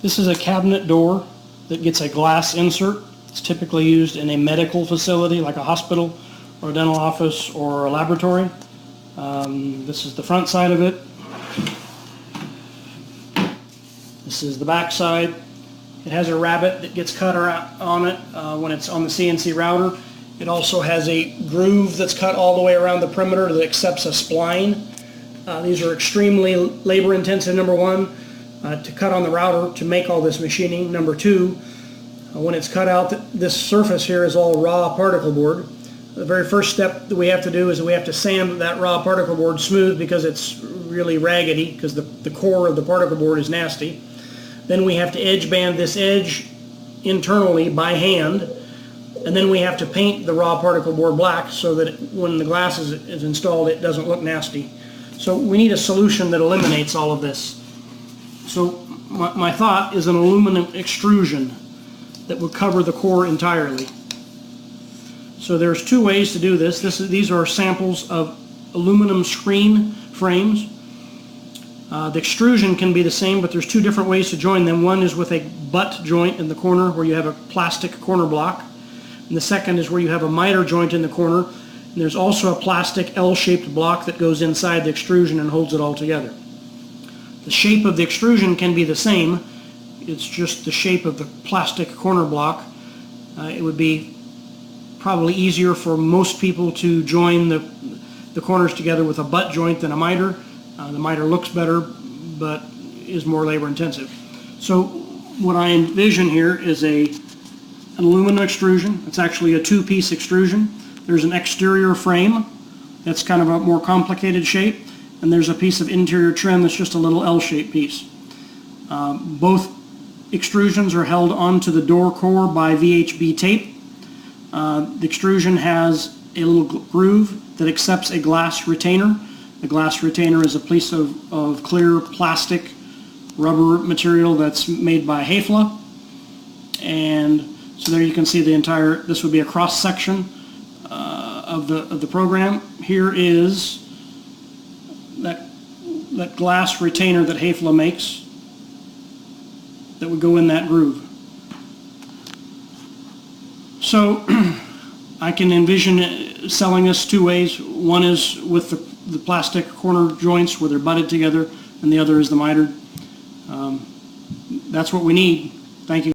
This is a cabinet door that gets a glass insert. It's typically used in a medical facility like a hospital or a dental office or a laboratory. This is the front side of it. This is the back side. It has a rabbet that gets cut on it when it's on the CNC router. It also has a groove that's cut all the way around the perimeter that accepts a spline. These are extremely labor intensive, number one, to cut on the router to make all this machining. Number two, when it's cut out, this surface here is all raw particle board. The very first step that we have to do is we have to sand that raw particle board smooth because it's really raggedy, because the core of the particle board is nasty. Then we have to edge band this edge internally by hand, and then we have to paint the raw particle board black so that when the glass is installed it doesn't look nasty. So we need a solution that eliminates all of this. So my thought is an aluminum extrusion that would cover the core entirely. So there's two ways to do this. These are samples of aluminum screen frames. The extrusion can be the same, but there's two different ways to join them. One is with a butt joint in the corner where you have a plastic corner block, and the second is where you have a miter joint in the corner, and there's also a plastic L-shaped block that goes inside the extrusion and holds it all together. The shape of the extrusion can be the same. It's just the shape of the plastic corner block. It would be probably easier for most people to join the corners together with a butt joint than a miter. The miter looks better, but is more labor intensive. So what I envision here is an aluminum extrusion. It's actually a two-piece extrusion. There's an exterior frame that's kind of a more complicated shape, and there's a piece of interior trim that's just a little L-shaped piece. Both extrusions are held onto the door core by VHB tape. The extrusion has a little groove that accepts a glass retainer. The glass retainer is a piece of clear plastic rubber material that's made by Hefla. And so there you can see the entire, this would be a cross section of the program. Here is that glass retainer that Hefla makes that would go in that groove. So I can envision selling this two ways. One is with the plastic corner joints where they're butted together, and the other is the mitered. That's what we need. Thank you.